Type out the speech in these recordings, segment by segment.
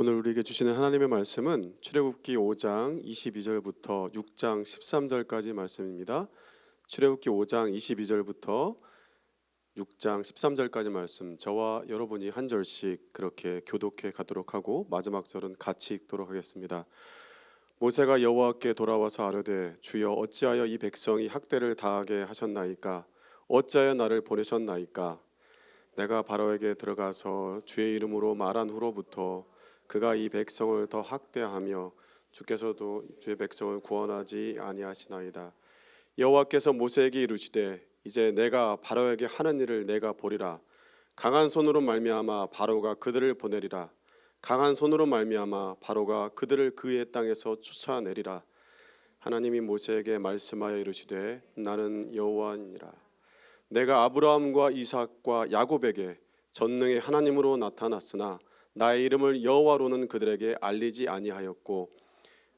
오늘 우리에게 주시는 하나님의 말씀은 출애굽기 5장 22절부터 6장 13절까지 말씀입니다. 출애굽기 5장 22절부터 6장 13절까지 말씀, 저와 여러분이 한 절씩 그렇게 교독해 가도록 하고 마지막 절은 같이 읽도록 하겠습니다. 모세가 여호와께 돌아와서 아뢰되, 주여 어찌하여 이 백성이 학대를 당하게 하셨나이까? 어찌하여 나를 보내셨나이까? 내가 바로에게 들어가서 주의 이름으로 말한 후로부터 그가 이 백성을 더 학대하며 주께서도 주의 백성을 구원하지 아니하시나이다. 여호와께서 모세에게 이르시되, 이제 내가 바로에게 하는 일을 내가 보리라. 강한 손으로 말미암아 바로가 그들을 보내리라. 강한 손으로 말미암아 바로가 그들을 그의 땅에서 쫓아내리라. 하나님이 모세에게 말씀하여 이르시되, 나는 여호와니라. 내가 아브라함과 이삭과 야곱에게 전능의 하나님으로 나타났으나 나의 이름을 여호와로는 그들에게 알리지 아니하였고,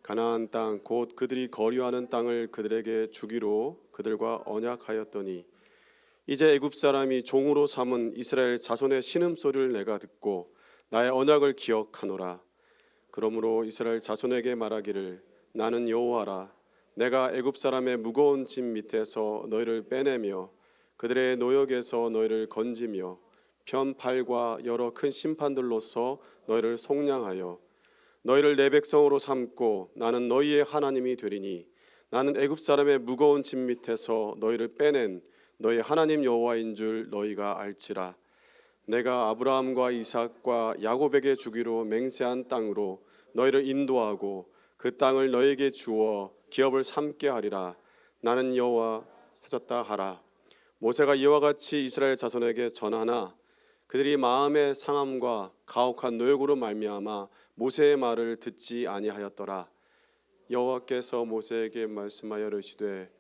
가나안 땅 곧 그들이 거류하는 땅을 그들에게 주기로 그들과 언약하였더니, 이제 애굽 사람이 종으로 삼은 이스라엘 자손의 신음소리를 내가 듣고 나의 언약을 기억하노라. 그러므로 이스라엘 자손에게 말하기를, 나는 여호와라. 내가 애굽 사람의 무거운 짐 밑에서 너희를 빼내며 그들의 노역에서 너희를 건지며 편팔과 여러 큰 심판들로서 너희를 속량하여 너희를 내 백성으로 삼고 나는 너희의 하나님이 되리니, 나는 애굽 사람의 무거운 짐 밑에서 너희를 빼낸 너희 하나님 여호와인 줄 너희가 알지라. 내가 아브라함과 이삭과 야곱에게 주기로 맹세한 땅으로 너희를 인도하고 그 땅을 너희에게 주어 기업을 삼게 하리라. 나는 여호와 하셨다 하라. 모세가 이와 같이 이스라엘 자손에게 전하나 그들이 마음의 상함과 가혹한 노역으로 말미암아 모세의 말을 듣지 아니하였더라. 여호와께서 모세에게 말씀하여 이르시되,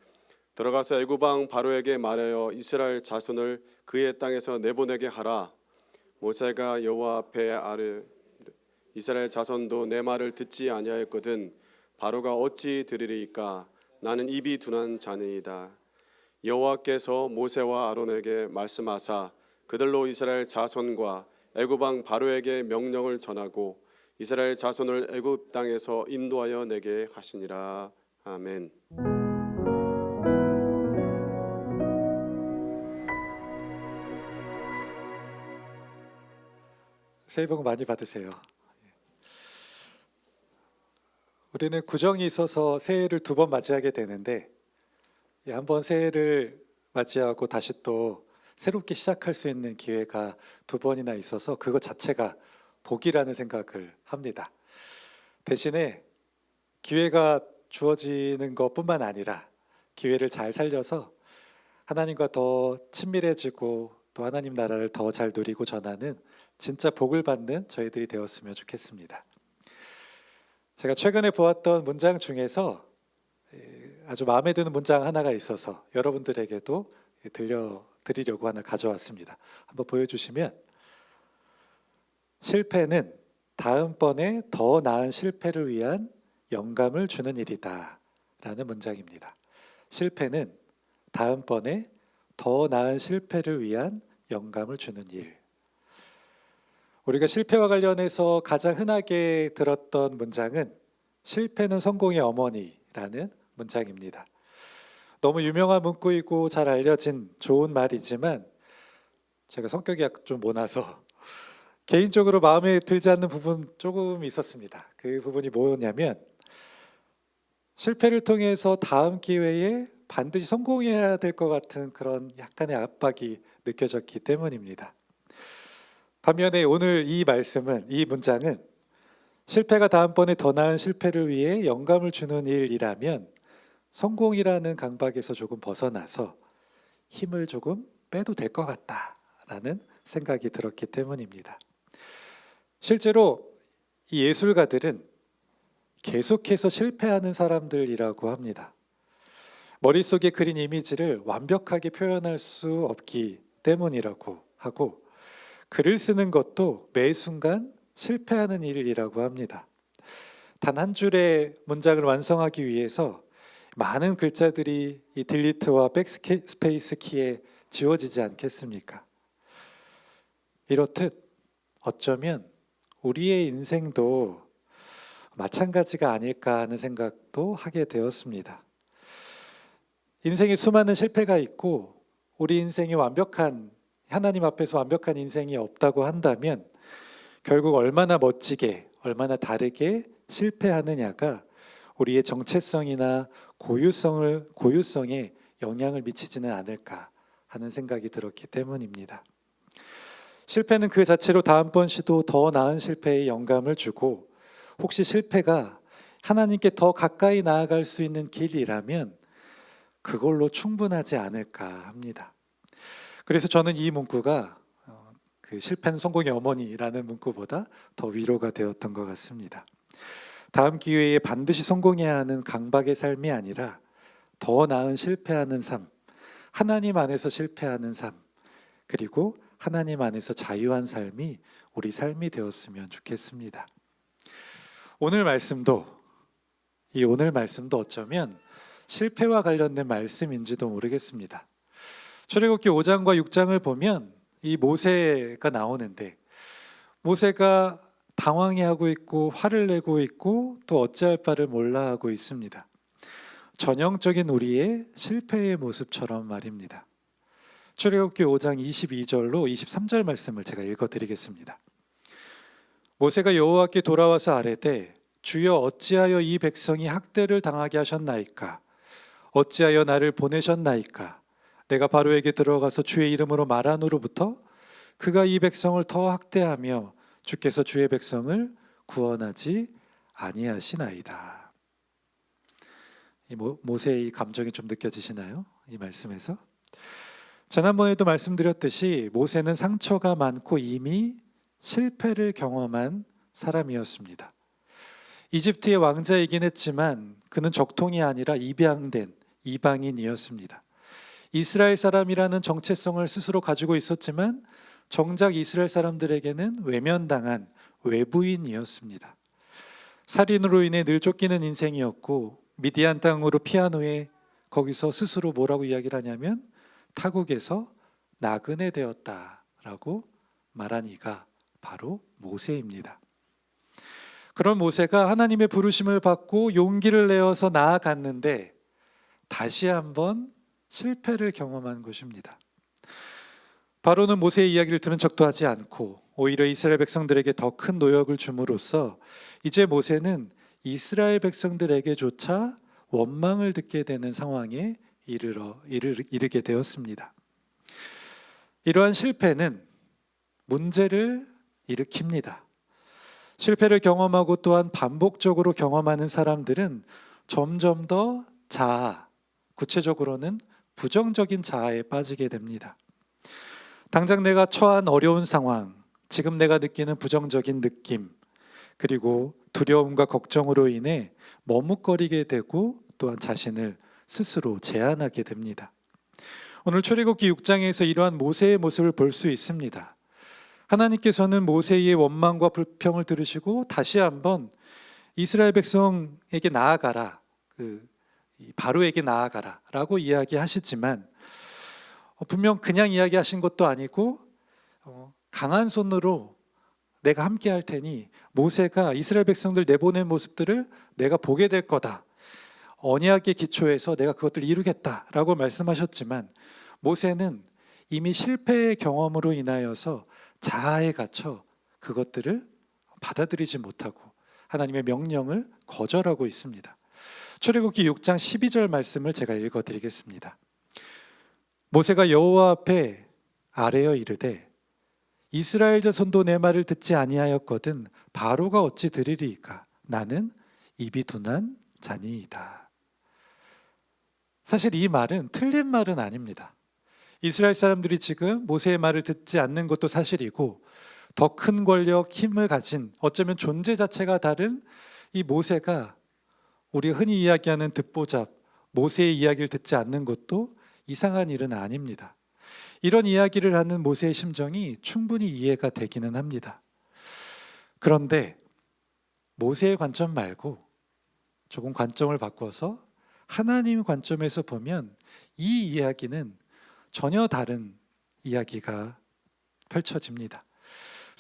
들어가서 애굽 왕 바로에게 말하여 이스라엘 자손을 그의 땅에서 내보내게 하라. 모세가 여호와 앞에 아뢰, 이스라엘 자손도 내 말을 듣지 아니하였거든 바로가 어찌 들으리이까? 나는 입이 둔한 자니이다. 여호와께서 모세와 아론에게 말씀하사 그들로 이스라엘 자손과 애굽 왕 바로에게 명령을 전하고 이스라엘 자손을 애굽 땅에서 인도하여 내게 하시니라. 아멘. 새해 복 많이 받으세요. 우리는 구정이 있어서 새해를 두 번 맞이하게 되는데, 한 번 새해를 맞이하고 다시 또 새롭게 시작할 수 있는 기회가 두 번이나 있어서 그것 자체가 복이라는 생각을 합니다. 대신에 기회가 주어지는 것뿐만 아니라 기회를 잘 살려서 하나님과 더 친밀해지고 또 하나님 나라를 더 잘 누리고 전하는 진짜 복을 받는 저희들이 되었으면 좋겠습니다. 제가 최근에 보았던 문장 중에서 아주 마음에 드는 문장 하나가 있어서 여러분들에게도 들려드리려고 하나 가져왔습니다. 한번 보여주시면, 실패는 다음번에 더 나은 실패를 위한 영감을 주는 일이다 라는 문장입니다. 실패는 다음번에 더 나은 실패를 위한 영감을 주는 일. 우리가 실패와 관련해서 가장 흔하게 들었던 문장은 실패는 성공의 어머니라는 문장입니다. 너무 유명한 문구이고 잘 알려진 좋은 말이지만 제가 성격이 좀 모나서 개인적으로 마음에 들지 않는 부분 조금 있었습니다. 그 부분이 뭐냐면, 실패를 통해서 다음 기회에 반드시 성공해야 될 것 같은 그런 약간의 압박이 느껴졌기 때문입니다. 반면에 오늘 이 말씀은, 이 문장은 실패가 다음번에 더 나은 실패를 위해 영감을 주는 일이라면 성공이라는 강박에서 조금 벗어나서 힘을 조금 빼도 될 것 같다라는 생각이 들었기 때문입니다. 실제로 이 예술가들은 계속해서 실패하는 사람들이라고 합니다. 머릿속에 그린 이미지를 완벽하게 표현할 수 없기 때문이라고 하고, 글을 쓰는 것도 매 순간 실패하는 일이라고 합니다. 단 한 줄의 문장을 완성하기 위해서 많은 글자들이 이 딜리트와 백스페이스 키에 지워지지 않겠습니까? 이렇듯 어쩌면 우리의 인생도 마찬가지가 아닐까 하는 생각도 하게 되었습니다. 인생에 수많은 실패가 있고 우리 인생이 하나님 앞에서 완벽한 인생이 없다고 한다면 결국 얼마나 멋지게, 얼마나 다르게 실패하느냐가 우리의 정체성이나 고유성에 영향을 미치지는 않을까 하는 생각이 들었기 때문입니다. 실패는 그 자체로 다음번 시도 더 나은 실패에 영감을 주고, 혹시 실패가 하나님께 더 가까이 나아갈 수 있는 길이라면 그걸로 충분하지 않을까 합니다. 그래서 저는 이 문구가 그 실패는 성공의 어머니라는 문구보다 더 위로가 되었던 것 같습니다. 다음 기회에 반드시 성공해야 하는 강박의 삶이 아니라 더 나은 실패하는 삶, 하나님 안에서 실패하는 삶, 그리고 하나님 안에서 자유한 삶이 우리 삶이 되었으면 좋겠습니다. 오늘 말씀도 어쩌면 실패와 관련된 말씀인지도 모르겠습니다. 출애굽기 5장과 6장을 보면 이 모세가 나오는데, 모세가 당황해하고 있고 화를 내고 있고 또 어찌할 바를 몰라하고 있습니다. 전형적인 우리의 실패의 모습처럼 말입니다. 출애굽기 5장 22절로 23절 말씀을 제가 읽어드리겠습니다. 모세가 여호와께 돌아와서 아뢰되 주여 어찌하여 이 백성이 학대를 당하게 하셨나이까? 어찌하여 나를 보내셨나이까? 내가 바로에게 들어가서 주의 이름으로 말하노로부터 그가 이 백성을 더 학대하며 주께서 주의 백성을 구원하지 아니하시나이다. 이 모세의 감정이 좀 느껴지시나요? 이 말씀에서? 지난번에도 말씀드렸듯이 모세는 상처가 많고 이미 실패를 경험한 사람이었습니다. 이집트의 왕자이긴 했지만 그는 적통이 아니라 입양된 이방인이었습니다. 이스라엘 사람이라는 정체성을 스스로 가지고 있었지만 정작 이스라엘 사람들에게는 외면당한 외부인이었습니다. 살인으로 인해 늘 쫓기는 인생이었고, 미디안 땅으로 피한 후에 거기서 스스로 뭐라고 이야기를 하냐면 타국에서 나그네 되었다라고 말한 이가 바로 모세입니다. 그런 모세가 하나님의 부르심을 받고 용기를 내어서 나아갔는데 다시 한번 실패를 경험한 것입니다. 바로는 모세의 이야기를 들은 척도 하지 않고 오히려 이스라엘 백성들에게 더 큰 노역을 줌으로써 이제 모세는 이스라엘 백성들에게조차 원망을 듣게 되는 상황에 이르게 되었습니다. 이러한 실패는 문제를 일으킵니다. 실패를 경험하고 또한 반복적으로 경험하는 사람들은 점점 더 구체적으로는 부정적인 자아에 빠지게 됩니다. 당장 내가 처한 어려운 상황, 지금 내가 느끼는 부정적인 느낌, 그리고 두려움과 걱정으로 인해 머뭇거리게 되고 또한 자신을 스스로 제한하게 됩니다. 오늘 출애굽기 6장에서 이러한 모세의 모습을 볼 수 있습니다. 하나님께서는 모세의 원망과 불평을 들으시고 다시 한번 이스라엘 백성에게 나아가라, 바로에게 나아가라 라고 이야기하시지만 분명 그냥 이야기하신 것도 아니고 강한 손으로 내가 함께 할 테니 모세가 이스라엘 백성들 내보낸 모습들을 내가 보게 될 거다, 언약의 기초에서 내가 그것들을 이루겠다라고 말씀하셨지만 모세는 이미 실패의 경험으로 인하여서 자아에 갇혀 그것들을 받아들이지 못하고 하나님의 명령을 거절하고 있습니다. 출애굽기 6장 12절 말씀을 제가 읽어드리겠습니다. 모세가 여호와 앞에 아뢰어 이르되 이스라엘 자손도 내 말을 듣지 아니하였거든 바로가 어찌 들으리이까? 나는 입이 둔한 자니이다. 사실 이 말은 틀린 말은 아닙니다. 이스라엘 사람들이 지금 모세의 말을 듣지 않는 것도 사실이고, 더 큰 권력, 힘을 가진 어쩌면 존재 자체가 다른 이 모세가 우리가 흔히 이야기하는 듣보잡 모세의 이야기를 듣지 않는 것도 이상한 일은 아닙니다. 이런 이야기를 하는 모세의 심정이 충분히 이해가 되기는 합니다. 그런데 모세의 관점 말고 조금 관점을 바꿔서 하나님 관점에서 보면 이 이야기는 전혀 다른 이야기가 펼쳐집니다.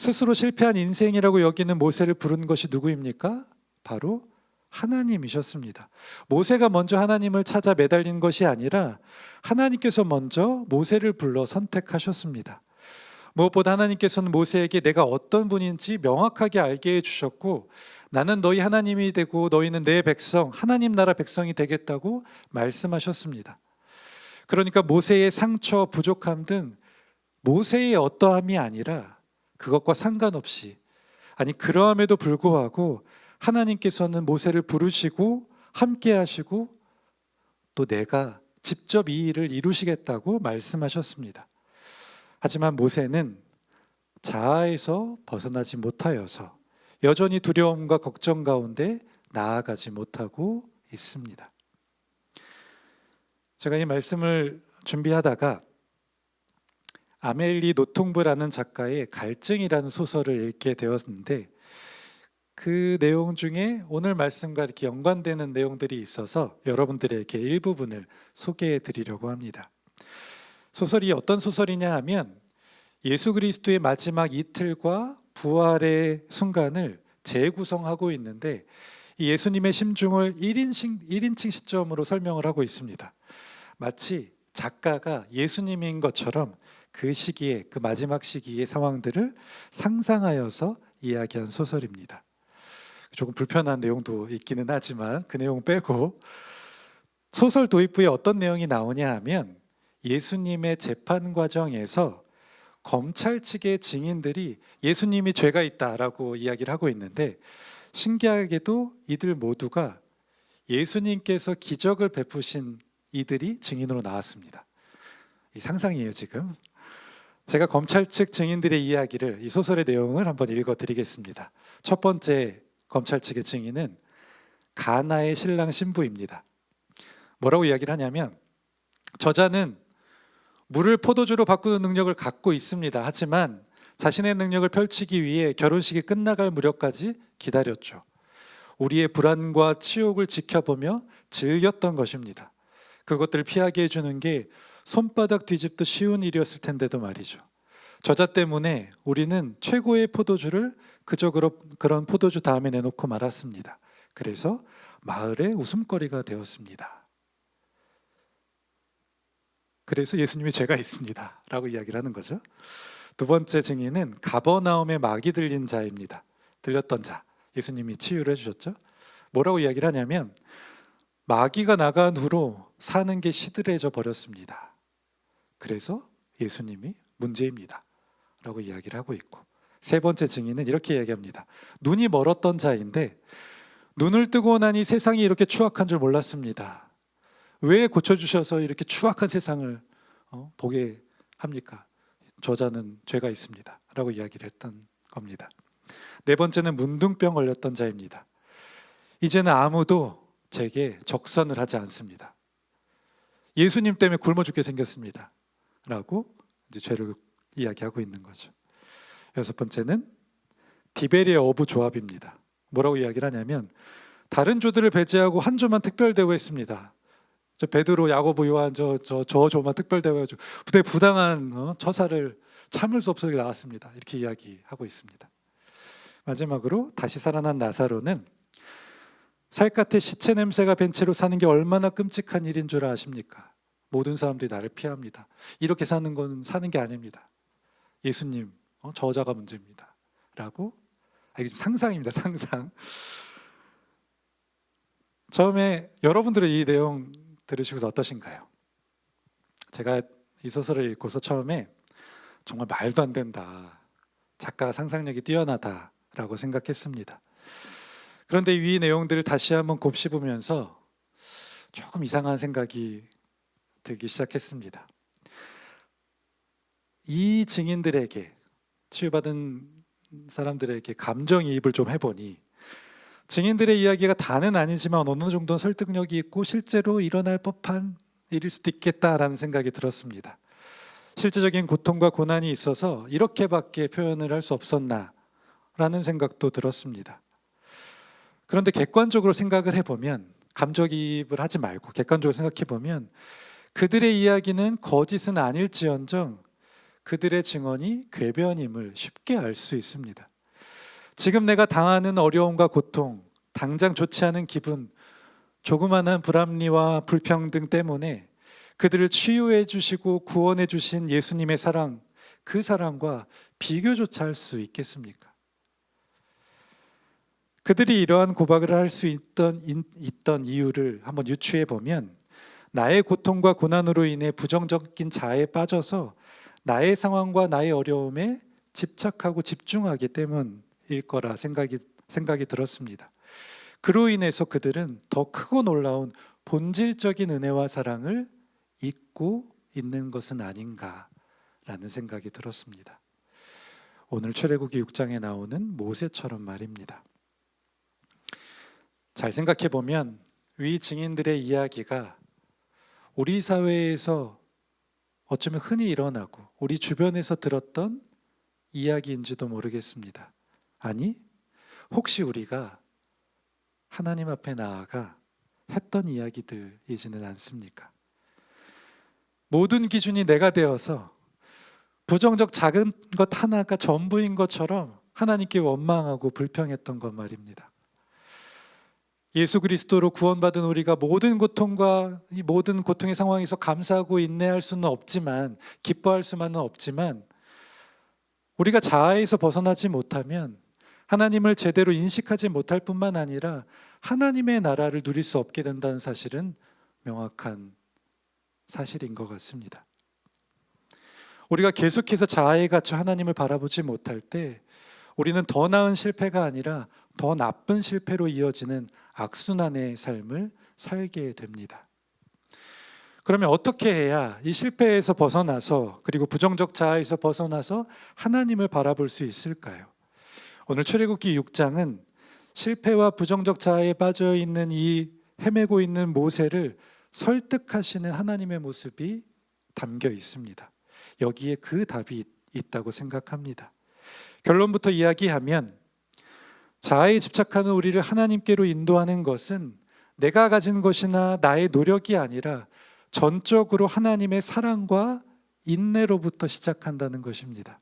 스스로 실패한 인생이라고 여기는 모세를 부른 것이 누구입니까? 바로 하나님이셨습니다. 모세가 먼저 하나님을 찾아 매달린 것이 아니라 하나님께서 먼저 모세를 불러 선택하셨습니다. 무엇보다 하나님께서는 모세에게 내가 어떤 분인지 명확하게 알게 해주셨고, 나는 너희 하나님이 되고 너희는 내 백성, 하나님 나라 백성이 되겠다고 말씀하셨습니다. 그러니까 모세의 상처, 부족함 등 모세의 어떠함이 아니라 그것과 상관없이, 아니 그러함에도 불구하고 하나님께서는 모세를 부르시고 함께 하시고 또 내가 직접 이 일을 이루시겠다고 말씀하셨습니다. 하지만 모세는 자아에서 벗어나지 못하여서 여전히 두려움과 걱정 가운데 나아가지 못하고 있습니다. 제가 이 말씀을 준비하다가 아멜리 노통브라는 작가의 갈증이라는 소설을 읽게 되었는데, 그 내용 중에 오늘 말씀과 이렇게 연관되는 내용들이 있어서 여러분들에게 일부분을 소개해 드리려고 합니다. 소설이 어떤 소설이냐 하면 예수 그리스도의 마지막 이틀과 부활의 순간을 재구성하고 있는데, 이 예수님의 심중을 1인칭 시점으로 설명을 하고 있습니다. 마치 작가가 예수님인 것처럼 그 시기에, 그 마지막 시기의 상황들을 상상하여서 이야기한 소설입니다. 조금 불편한 내용도 있기는 하지만 그 내용 빼고, 소설 도입부에 어떤 내용이 나오냐 하면 예수님의 재판 과정에서 검찰 측의 증인들이 예수님이 죄가 있다라고 이야기를 하고 있는데, 신기하게도 이들 모두가 예수님께서 기적을 베푸신 이들이 증인으로 나왔습니다. 이 상상이에요 지금. 제가 검찰 측 증인들의 이야기를, 이 소설의 내용을 한번 읽어드리겠습니다. 첫 번째 검찰 측의 증인은 가나의 신랑 신부입니다. 뭐라고 이야기를 하냐면, 저자는 물을 포도주로 바꾸는 능력을 갖고 있습니다. 하지만 자신의 능력을 펼치기 위해 결혼식이 끝나갈 무렵까지 기다렸죠. 우리의 불안과 치욕을 지켜보며 즐겼던 것입니다. 그것들을 피하게 해주는 게 손바닥 뒤집도 쉬운 일이었을 텐데도 말이죠. 저자 때문에 우리는 최고의 포도주를 그저 그런 포도주 다음에 내놓고 말았습니다. 그래서 마을의 웃음거리가 되었습니다. 그래서 예수님이 죄가 있습니다 라고 이야기를 하는 거죠. 두 번째 증인은 가버나움에 막이 들린 자입니다. 들렸던 자, 예수님이 치유를 해주셨죠. 뭐라고 이야기를 하냐면, 마귀가 나간 후로 사는 게 시들해져 버렸습니다. 그래서 예수님이 문제입니다 라고 이야기를 하고 있고, 세 번째 증인은 이렇게 이야기합니다. 눈이 멀었던 자인데 눈을 뜨고 나니 세상이 이렇게 추악한 줄 몰랐습니다. 왜 고쳐주셔서 이렇게 추악한 세상을 보게 합니까? 저자는 죄가 있습니다 라고 이야기를 했던 겁니다. 네 번째는 문둥병 걸렸던 자입니다. 이제는 아무도 제게 적선을 하지 않습니다. 예수님 때문에 굶어 죽게 생겼습니다 라고 이제 죄를 이야기하고 있는 거죠. 여섯 번째는 디베리아 어부 조합입니다. 뭐라고 이야기를 하냐면, 다른 조들을 배제하고 한 조만 특별 대우했습니다. 저 베드로, 야고보, 요한 저 조만 특별 대우해가지고 부당한 처사를 참을 수 없어서 나왔습니다. 이렇게 이야기하고 있습니다. 마지막으로 다시 살아난 나사로는, 살갗에 시체 냄새가 벤 채로 사는 게 얼마나 끔찍한 일인 줄 아십니까? 모든 사람들이 나를 피합니다. 이렇게 사는 건 사는 게 아닙니다. 예수님, 저자가 문제입니다 라고. 이게 좀 상상입니다. 상상. 처음에 여러분들은 이 내용 들으시고서 어떠신가요? 제가 이 소설을 읽고서 처음에 정말 말도 안 된다, 작가가 상상력이 뛰어나다라고 생각했습니다. 그런데 이 내용들을 다시 한번 곱씹으면서 조금 이상한 생각이 들기 시작했습니다. 이 증인들에게, 치유받은 사람들에게 감정이입을 좀 해보니, 증인들의 이야기가 다는 아니지만 어느 정도는 설득력이 있고 실제로 일어날 법한 일일 수도 있겠다라는 생각이 들었습니다. 실제적인 고통과 고난이 있어서 이렇게밖에 표현을 할 수 없었나 라는 생각도 들었습니다. 그런데 객관적으로 생각을 해보면, 감정이입을 하지 말고 객관적으로 생각해보면, 그들의 이야기는 거짓은 아닐지언정 그들의 증언이 궤변임을 쉽게 알 수 있습니다. 지금 내가 당하는 어려움과 고통, 당장 좋지 않은 기분, 조그마한 불합리와 불평등 때문에 그들을 치유해 주시고 구원해 주신 예수님의 사랑, 그 사랑과 비교조차 할 수 있겠습니까? 그들이 이러한 고백을 할 수 있던 이유를 한번 유추해 보면 나의 고통과 고난으로 인해 부정적인 자아에 빠져서 나의 상황과 나의 어려움에 집착하고 집중하기 때문일 거라 생각이 들었습니다. 그로 인해서 그들은 더 크고 놀라운 본질적인 은혜와 사랑을 잊고 있는 것은 아닌가라는 생각이 들었습니다. 오늘 출애굽기 6장에 나오는 모세처럼 말입니다. 잘 생각해 보면 위 증인들의 이야기가 우리 사회에서 어쩌면 흔히 일어나고 우리 주변에서 들었던 이야기인지도 모르겠습니다. 아니, 혹시 우리가 하나님 앞에 나아가 했던 이야기들이지는 않습니까? 모든 기준이 내가 되어서 부정적 작은 것 하나가 전부인 것처럼 하나님께 원망하고 불평했던 것 말입니다. 예수 그리스도로 구원받은 우리가 모든 고통과 이 모든 고통의 상황에서 감사하고 인내할 수는 없지만, 기뻐할 수만은 없지만, 우리가 자아에서 벗어나지 못하면 하나님을 제대로 인식하지 못할 뿐만 아니라 하나님의 나라를 누릴 수 없게 된다는 사실은 명확한 사실인 것 같습니다. 우리가 계속해서 자아에 갇혀 하나님을 바라보지 못할 때 우리는 더 나은 실패가 아니라 더 나쁜 실패로 이어지는 악순환의 삶을 살게 됩니다. 그러면 어떻게 해야 이 실패에서 벗어나서, 그리고 부정적 자아에서 벗어나서 하나님을 바라볼 수 있을까요? 오늘 출애굽기 6장은 실패와 부정적 자아에 빠져 있는 이 헤매고 있는 모세를 설득하시는 하나님의 모습이 담겨 있습니다. 여기에 그 답이 있다고 생각합니다. 결론부터 이야기하면 자아에 집착하는 우리를 하나님께로 인도하는 것은 내가 가진 것이나 나의 노력이 아니라 전적으로 하나님의 사랑과 인내로부터 시작한다는 것입니다.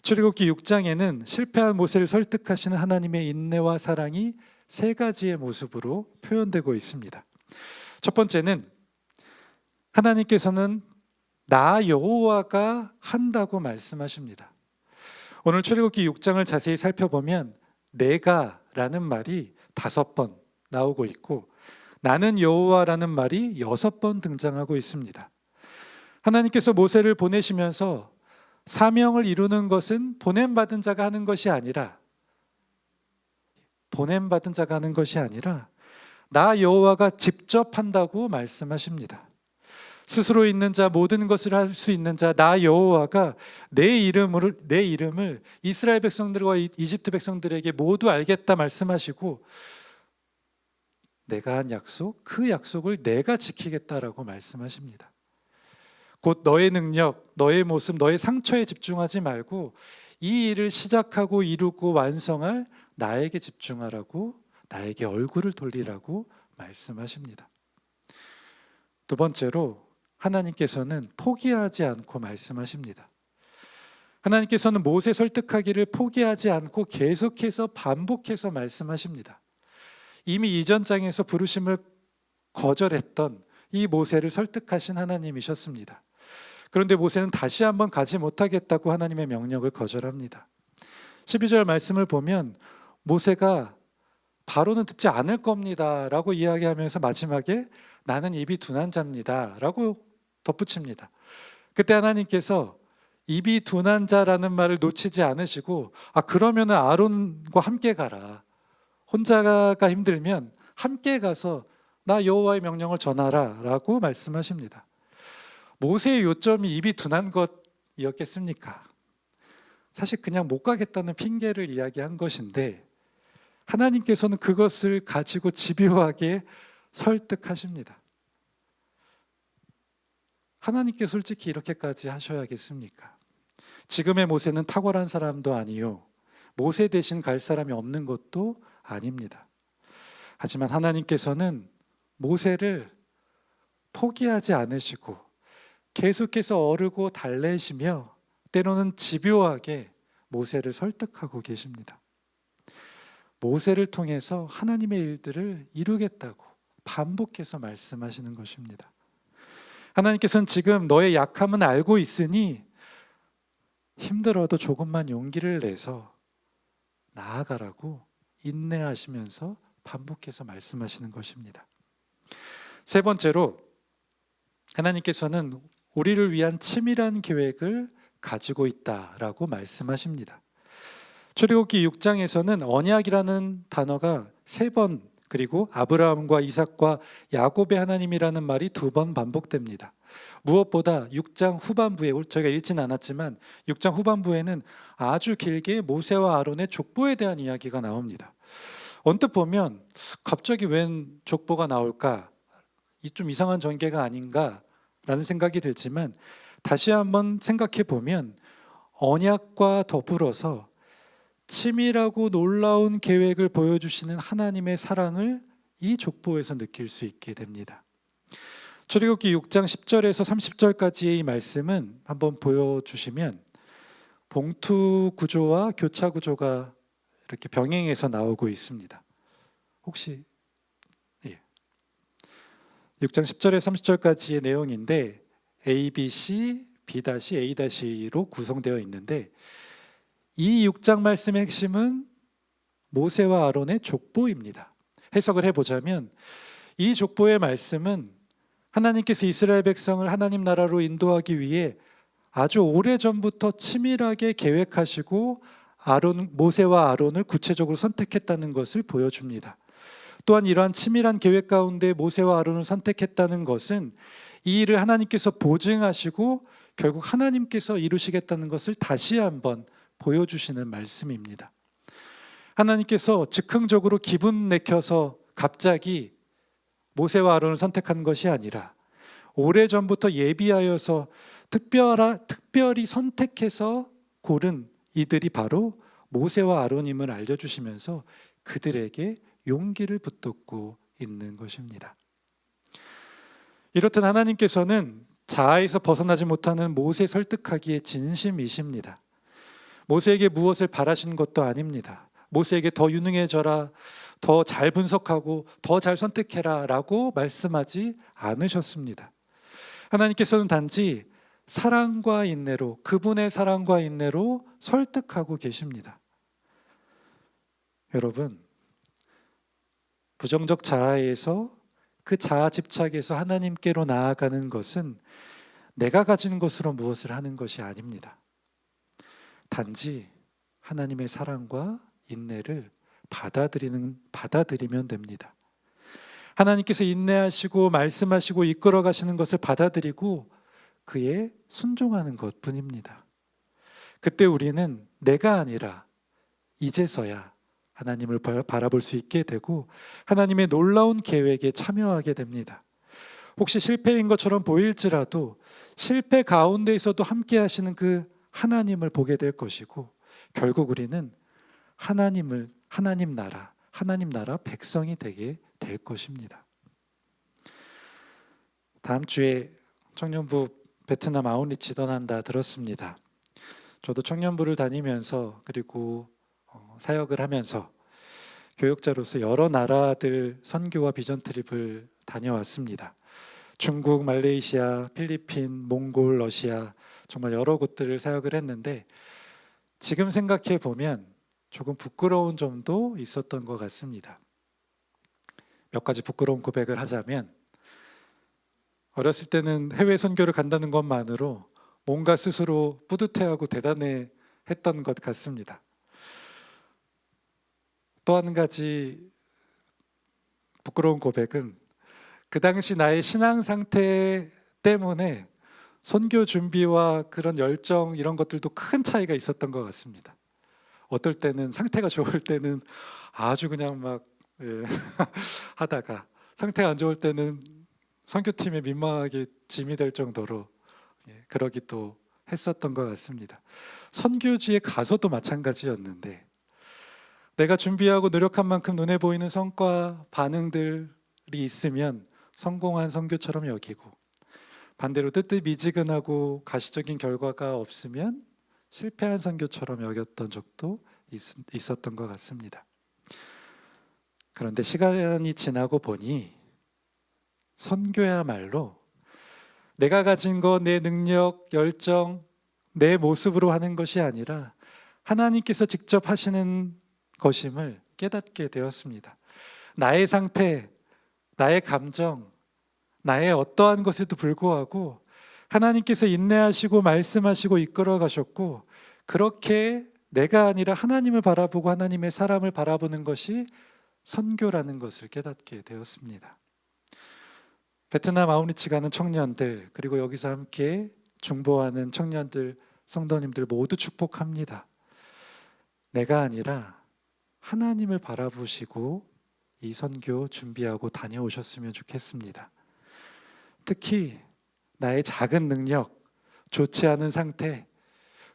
출애굽기 6장에는 실패한 모세를 설득하시는 하나님의 인내와 사랑이 세 가지의 모습으로 표현되고 있습니다. 첫 번째는 하나님께서는 나 여호와가 한다고 말씀하십니다. 오늘 출애굽기 6장을 자세히 살펴보면 내가라는 말이 5번 나오고 있고 나는 여호와라는 말이 6번 등장하고 있습니다. 하나님께서 모세를 보내시면서 사명을 이루는 것은 보냄받은 자가 하는 것이 아니라 나 여호와가 직접 한다고 말씀하십니다. 스스로 있는 자, 모든 것을 할 수 있는 자, 나 여호와가 내 이름을 이스라엘 백성들과 이집트 백성들에게 모두 알겠다 말씀하시고 내가 한 약속, 그 약속을 내가 지키겠다라고 말씀하십니다. 곧 너의 능력, 너의 모습, 너의 상처에 집중하지 말고 이 일을 시작하고 이루고 완성할 나에게 집중하라고, 나에게 얼굴을 돌리라고 말씀하십니다. 두 번째로 하나님께서는 포기하지 않고 말씀하십니다. 하나님께서는 모세 설득하기를 포기하지 않고 계속해서 반복해서 말씀하십니다. 이미 이전 장에서 부르심을 거절했던 이 모세를 설득하신 하나님이셨습니다. 그런데 모세는 다시 한번 가지 못하겠다고 하나님의 명령을 거절합니다. 12절 말씀을 보면 모세가 바로는 듣지 않을 겁니다 라고 이야기하면서 마지막에 나는 입이 둔한 자입니다 라고 덧붙입니다. 그때 하나님께서 입이 둔한 자라는 말을 놓치지 않으시고 그러면 아론과 함께 가라. 혼자가 힘들면 함께 가서 나 여호와의 명령을 전하라 라고 말씀하십니다. 모세의 요점이 입이 둔한 것이었겠습니까? 사실 그냥 못 가겠다는 핑계를 이야기한 것인데 하나님께서는 그것을 가지고 집요하게 설득하십니다. 하나님께 솔직히 이렇게까지 하셔야겠습니까? 지금의 모세는 탁월한 사람도 아니요 모세 대신 갈 사람이 없는 것도 아닙니다. 하지만 하나님께서는 모세를 포기하지 않으시고 계속해서 어르고 달래시며 때로는 집요하게 모세를 설득하고 계십니다. 모세를 통해서 하나님의 일들을 이루겠다고 반복해서 말씀하시는 것입니다. 하나님께서는 지금 너의 약함은 알고 있으니 힘들어도 조금만 용기를 내서 나아가라고 인내하시면서 반복해서 말씀하시는 것입니다. 세 번째로 하나님께서는 우리를 위한 치밀한 계획을 가지고 있다라고 말씀하십니다. 출애굽기 6장에서는 언약이라는 단어가 3번, 그리고 아브라함과 이삭과 야곱의 하나님이라는 말이 2번 반복됩니다. 무엇보다 6장 후반부에, 저희가 읽지는 않았지만 6장 후반부에는 아주 길게 모세와 아론의 족보에 대한 이야기가 나옵니다. 언뜻 보면 갑자기 웬 족보가 나올까? 좀 이상한 전개가 아닌가라는 생각이 들지만 다시 한번 생각해 보면 언약과 더불어서 치밀하고 놀라운 계획을 보여주시는 하나님의 사랑을 이 족보에서 느낄 수 있게 됩니다. 출애굽기 6장 10절에서 30절까지의 이 말씀은 한번 보여주시면 봉투 구조와 교차 구조가 이렇게 병행해서 나오고 있습니다. 혹시 6장 10절에서 30절까지의 내용인데 A, B, C, B-A-로 구성되어 있는데 이 6장 말씀의 핵심은 모세와 아론의 족보입니다. 해석을 해보자면 이 족보의 말씀은 하나님께서 이스라엘 백성을 하나님 나라로 인도하기 위해 아주 오래전부터 치밀하게 계획하시고 모세와 아론을 구체적으로 선택했다는 것을 보여줍니다. 또한 이러한 치밀한 계획 가운데 모세와 아론을 선택했다는 것은 이 일을 하나님께서 보증하시고 결국 하나님께서 이루시겠다는 것을 다시 한번 보여주시는 말씀입니다. 하나님께서 즉흥적으로 기분 내켜서 갑자기 모세와 아론을 선택한 것이 아니라 오래전부터 예비하여서 특별히 선택해서 고른 이들이 바로 모세와 아론임을 알려주시면서 그들에게 용기를 북돋고 있는 것입니다. 이렇듯 하나님께서는 자아에서 벗어나지 못하는 모세 설득하기에 진심이십니다. 모세에게 무엇을 바라시는 것도 아닙니다. 모세에게 더 유능해져라, 더 잘 분석하고 더 잘 선택해라 라고 말씀하지 않으셨습니다. 하나님께서는 단지 사랑과 인내로, 그분의 사랑과 인내로 설득하고 계십니다. 여러분, 부정적 자아에서 그 자아 집착에서 하나님께로 나아가는 것은 내가 가진 것으로 무엇을 하는 것이 아닙니다. 단지 하나님의 사랑과 인내를 받아들이면 됩니다. 하나님께서 인내하시고 말씀하시고 이끌어 가시는 것을 받아들이고 그에 순종하는 것뿐입니다. 그때 우리는 내가 아니라 이제서야 하나님을 바라볼 수 있게 되고 하나님의 놀라운 계획에 참여하게 됩니다. 혹시 실패인 것처럼 보일지라도 실패 가운데에서도 함께 하시는 그 하나님을 보게 될 것이고 결국 우리는 하나님 나라 백성이 되게 될 것입니다. 다음 주에 청년부 베트남 아웃리치 떠난다 들었습니다. 저도 청년부를 다니면서 그리고 사역을 하면서 교역자로서 여러 나라들 선교와 비전 트립을 다녀왔습니다. 중국, 말레이시아, 필리핀, 몽골, 러시아 정말 여러 곳들을 사역을 했는데 지금 생각해 보면 조금 부끄러운 점도 있었던 것 같습니다. 몇 가지 부끄러운 고백을 하자면 어렸을 때는 해외 선교를 간다는 것만으로 뭔가 스스로 뿌듯해하고 대단해했던 것 같습니다. 또 한 가지 부끄러운 고백은 그 당시 나의 신앙 상태 때문에 선교 준비와 그런 열정 이런 것들도 큰 차이가 있었던 것 같습니다. 어떨 때는 상태가 좋을 때는 아주 그냥 막 하다가 상태가 안 좋을 때는 선교팀에 민망하게 짐이 될 정도로 그러기도 했었던 것 같습니다. 선교지에 가서도 마찬가지였는데 내가 준비하고 노력한 만큼 눈에 보이는 성과 반응들이 있으면 성공한 선교처럼 여기고 반대로 뜨뜻미지근하고 가시적인 결과가 없으면 실패한 선교처럼 여겼던 적도 있었던 것 같습니다. 그런데 시간이 지나고 보니 선교야말로 내가 가진 것, 내 능력, 열정, 내 모습으로 하는 것이 아니라 하나님께서 직접 하시는 것임을 깨닫게 되었습니다. 나의 상태, 나의 감정, 나의 어떠한 것에도 불구하고 하나님께서 인내하시고 말씀하시고 이끌어 가셨고, 그렇게 내가 아니라 하나님을 바라보고 하나님의 사람을 바라보는 것이 선교라는 것을 깨닫게 되었습니다. 베트남 아우리치 가는 청년들, 그리고 여기서 함께 중보하는 청년들, 성도님들 모두 축복합니다. 내가 아니라 하나님을 바라보시고 이 선교 준비하고 다녀오셨으면 좋겠습니다. 특히 나의 작은 능력, 좋지 않은 상태,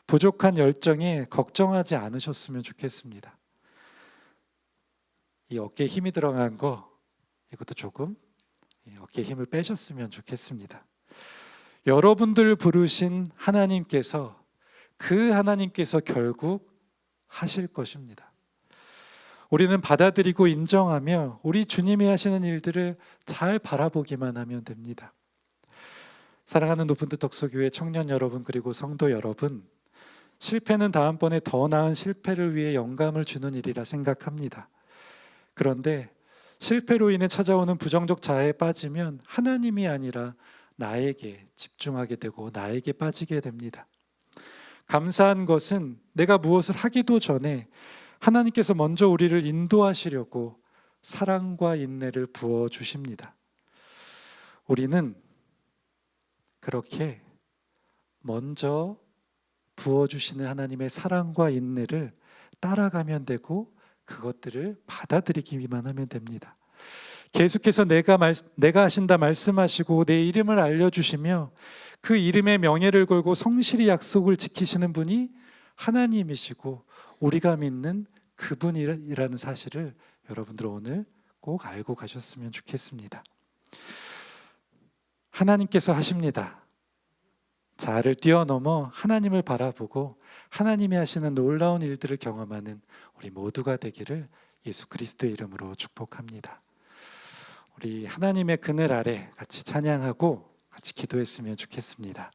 부족한 열정에 걱정하지 않으셨으면 좋겠습니다. 이 어깨에 힘이 들어간 거, 이것도 조금 어깨에 힘을 빼셨으면 좋겠습니다. 여러분들 부르신 하나님께서, 그 하나님께서 결국 하실 것입니다. 우리는 받아들이고 인정하며 우리 주님이 하시는 일들을 잘 바라보기만 하면 됩니다. 사랑하는 높은뜻 덕소교회 청년 여러분, 그리고 성도 여러분, 실패는 다음번에 더 나은 실패를 위해 영감을 주는 일이라 생각합니다. 그런데 실패로 인해 찾아오는 부정적 자아에 빠지면 하나님이 아니라 나에게 집중하게 되고 나에게 빠지게 됩니다. 감사한 것은 내가 무엇을 하기도 전에 하나님께서 먼저 우리를 인도하시려고 사랑과 인내를 부어주십니다. 우리는 그렇게 먼저 부어주시는 하나님의 사랑과 인내를 따라가면 되고, 그것들을 받아들이기만 하면 됩니다. 계속해서 내가 하신다 말씀하시고 내 이름을 알려주시며 그 이름의 명예를 걸고 성실히 약속을 지키시는 분이 하나님이시고 우리가 믿는 그분이라는 사실을 여러분들 오늘 꼭 알고 가셨으면 좋겠습니다. 하나님께서 하십니다. 자아를 뛰어넘어 하나님을 바라보고 하나님이 하시는 놀라운 일들을 경험하는 우리 모두가 되기를 예수 그리스도의 이름으로 축복합니다. 우리 하나님의 그늘 아래 같이 찬양하고 같이 기도했으면 좋겠습니다.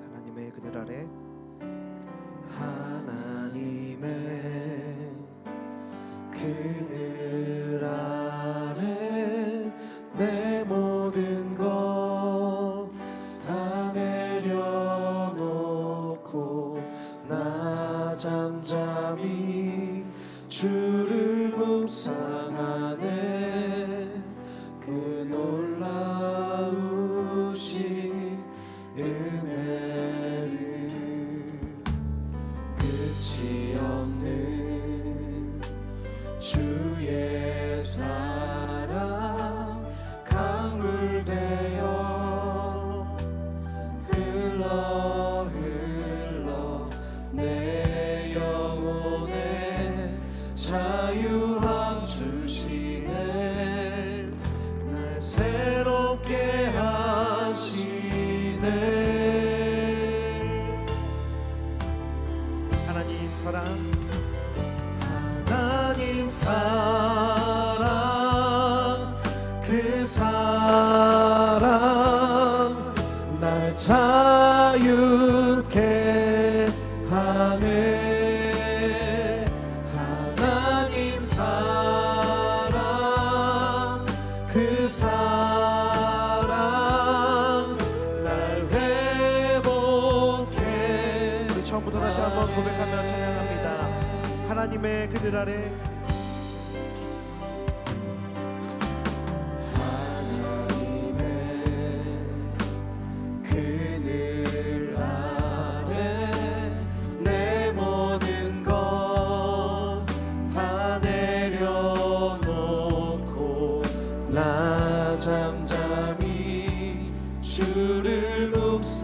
하나님의 그늘 아래, 하나님의 그늘 아래 내 모든 것 다 내려놓고 나 잠잠히 주를 묵상하네. 그 놀라우신 은혜를 끝이 없는 주의 사랑 강물 되어 흘러 내 영혼에 자유함 주시네. 날 새롭게 하시네. 하나님 사랑, 하나님 사랑, 그 사랑 날 자유케 하네. 하나님 사랑, 그 사랑 날 회복해. 우리 처음부터 다시 한번 고백하며 찬양합니다. 하나님의 그늘 아래, 그늘 아래 내 모든 것 다 내려놓고 나 잠잠히 주를 묵상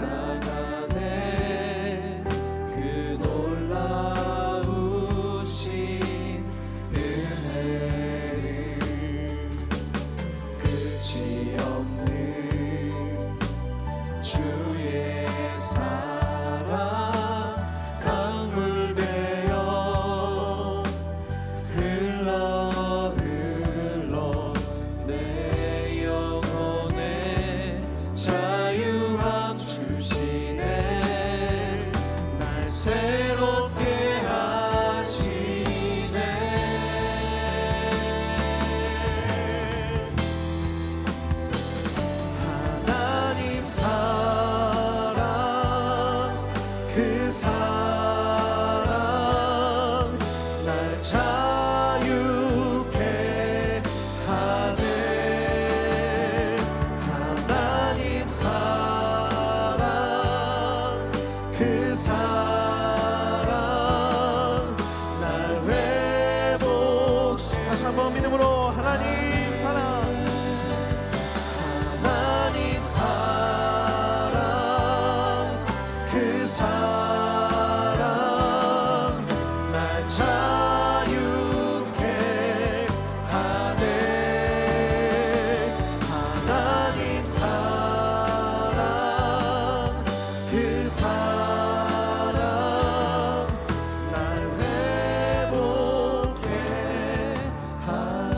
이름으로 하나님 사랑, 하나님 사랑, 그 사랑 날 자유케 하네. 하나님 사랑, 그 사랑 날 회복케 하네.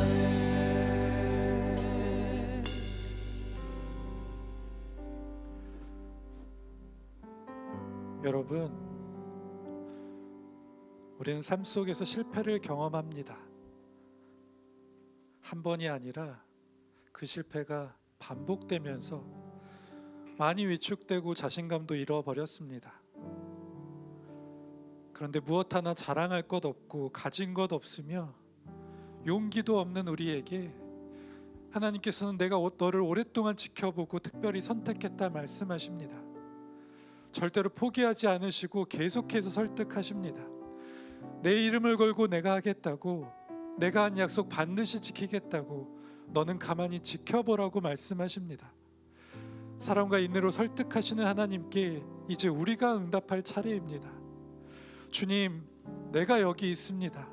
여러분, 우리는 삶 속에서 실패를 경험합니다. 한 번이 아니라 그 실패가 반복되면서 많이 위축되고 자신감도 잃어버렸습니다. 그런데 무엇 하나 자랑할 것 없고 가진 것 없으며 용기도 없는 우리에게 하나님께서는 내가 너를 오랫동안 지켜보고 특별히 선택했다 말씀하십니다. 절대로 포기하지 않으시고 계속해서 설득하십니다. 내 이름을 걸고 내가 하겠다고, 내가 한 약속 반드시 지키겠다고, 너는 가만히 지켜보라고 말씀하십니다. 사랑과 인내로 설득하시는 하나님께 이제 우리가 응답할 차례입니다. 주님, 내가 여기 있습니다.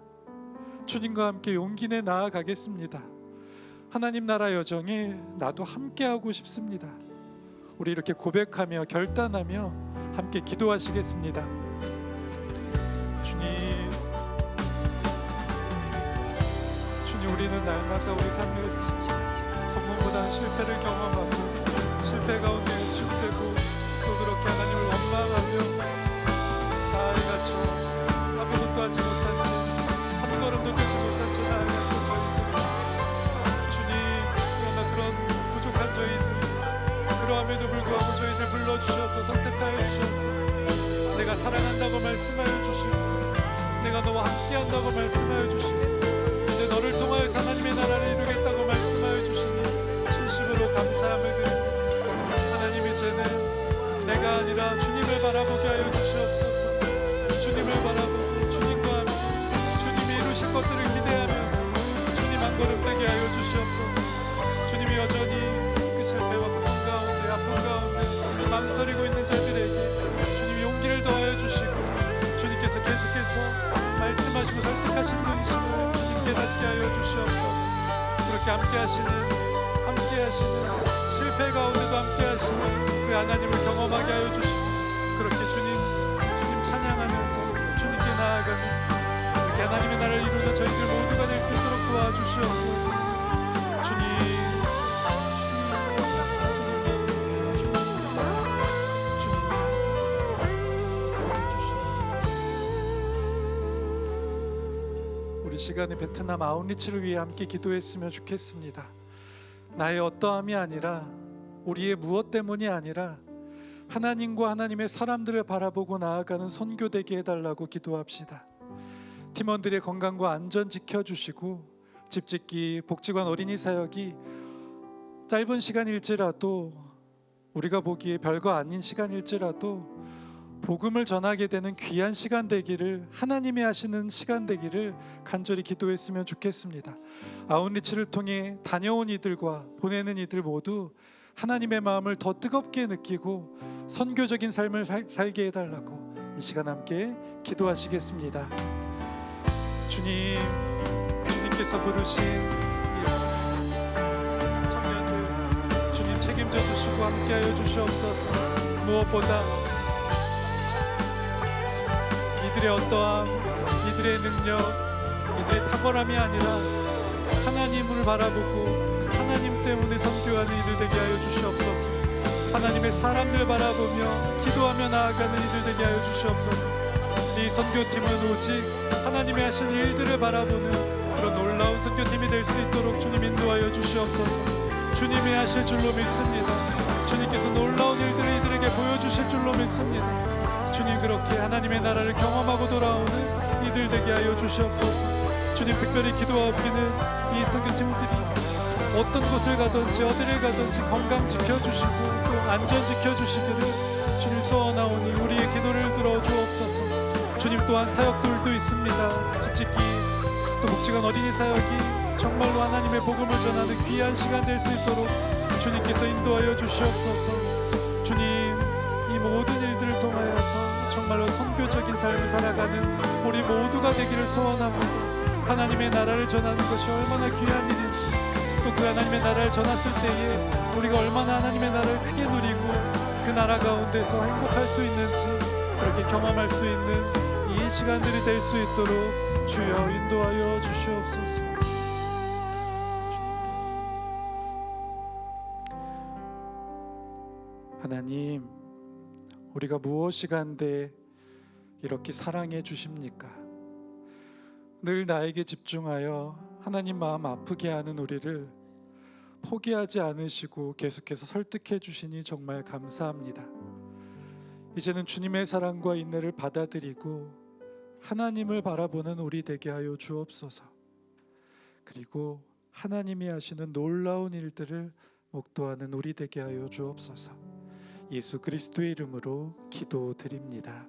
주님과 함께 용기 내 나아가겠습니다. 하나님 나라 여정에 나도 함께하고 싶습니다. 우리 이렇게 고백하며 결단하며 함께 기도하시겠습니다. 주님, 우리는 날마다 우리 삶에서 성공보다는 실패를 경험하고 실패 가운데 위축되고 또 그렇게 하나님을 원망하며 자아에 갇혀 아무것도 하지 못한 채 한 걸음도 떼지 못한 채 나아가는 저희들, 주님, 그러나 그런 부족한 저희들, 그러함에도 불구하고 저희들 불러주셔서 선택하여 주셔서 내가 사랑한다고 말씀하여 주시고 내가 너와 함께한다고 말씀하여 주시고 이제 너를 통하여 하나님의 나라를 이루겠다고 말씀하여 주시니 진심으로 감사함을 드립니다. 하나님, 이제는 내가 아니라 주님을 바라보게 하여 주시옵소서. 주님을 바라보고 주님과 함께 주님이 이루실 것들을 기대하면서 주님 한 걸음 떼게 하여 주시옵소서. 주님이 여전히 그 실패와 고통 가운데 아픔 가운데 망설이고 있는 자들에게 주님이 용기를 더하여 주시고 주님께서 계속해서 말씀하시고 설득하시는 힘을 깨닫게 하여 주시옵소서. 그렇게 함께하시는 실패 가운데도 함께하시는 그 하나님을 경험하게 하여 주시고 그렇게 주님 찬양하면서 주님께 나아가는 그렇게 하나님의 나라를 이루는 저희들 모두가 될 수 있도록 도와주시옵소서. 주님, 우리 시간에 베트남 아웃리치를 위해 함께 기도했으면 좋겠습니다. 나의 어떠함이 아니라 우리의 무엇 때문이 아니라 하나님과 하나님의 사람들을 바라보고 나아가는 선교되게 해달라고 기도합시다. 팀원들의 건강과 안전 지켜주시고 집짓기, 복지관 어린이 사역이 짧은 시간일지라도 우리가 보기에 별거 아닌 시간일지라도 복음을 전하게 되는 귀한 시간 되기를, 하나님이 하시는 시간 되기를 간절히 기도했으면 좋겠습니다. 아웃리치를 통해 다녀온 이들과 보내는 이들 모두 하나님의 마음을 더 뜨겁게 느끼고 선교적인 삶을 살게 해달라고 이 시간 함께 기도하시겠습니다. 주님께서 부르신 이 청년들 주님 책임져 주시고 함께하여 주시옵소서. 무엇보다 이들의 어떠함, 이들의 능력, 이들의 탁월함이 아니라 하나님을 바라보고 하나님 때문에 선교하는 이들 되게 하여 주시옵소서. 하나님의 사람들 바라보며 기도하며 나아가는 이들 되게 하여 주시옵소서. 이 선교팀은 오직 하나님의 하신 일들을 바라보는 그런 놀라운 선교팀이 될 수 있도록 주님 인도하여 주시옵소서. 주님이 하실 줄로 믿습니다. 주님께서 놀라운 일들을 이들에게 보여주실 줄로 믿습니다. 주님, 그렇게 하나님의 나라를 경험하고 돌아오는 이들 되게 하여 주시옵소서. 주님, 특별히 기도하옵기는 이 선교팀들이 어떤 곳을 가든지 어디를 가든지 건강 지켜주시고 또 안전 지켜주시기를 주님 소원하오니 우리의 기도를 들어주옵소서. 주님, 또한 사역들도 있습니다. 집짓기 또 복지관 어린이 사역이 정말로 하나님의 복음을 전하는 귀한 시간 될 수 있도록 주님께서 인도하여 주시옵소서. 주님, 이 모든 일들을 통하여서 정말로 선교적인 삶을 살아가는 우리 모두가 되기를 소원합니다. 하나님의 나라를 전하는 것이 얼마나 귀한 일인지, 또 그 하나님의 나라를 전했을 때에 우리가 얼마나 하나님의 나라를 크게 누리고 그 나라 가운데서 행복할 수 있는지, 그렇게 경험할 수 있는 이 시간들이 될 수 있도록 주여 인도하여 주시옵소서. 하나님, 우리가 무엇이 간데 이렇게 사랑해 주십니까? 늘 나에게 집중하여 하나님 마음 아프게 하는 우리를 포기하지 않으시고 계속해서 설득해 주시니 정말 감사합니다. 이제는 주님의 사랑과 인내를 받아들이고 하나님을 바라보는 우리 되게 하여 주옵소서. 그리고 하나님이 하시는 놀라운 일들을 목도하는 우리 되게 하여 주옵소서. 예수 그리스도의 이름으로 기도드립니다.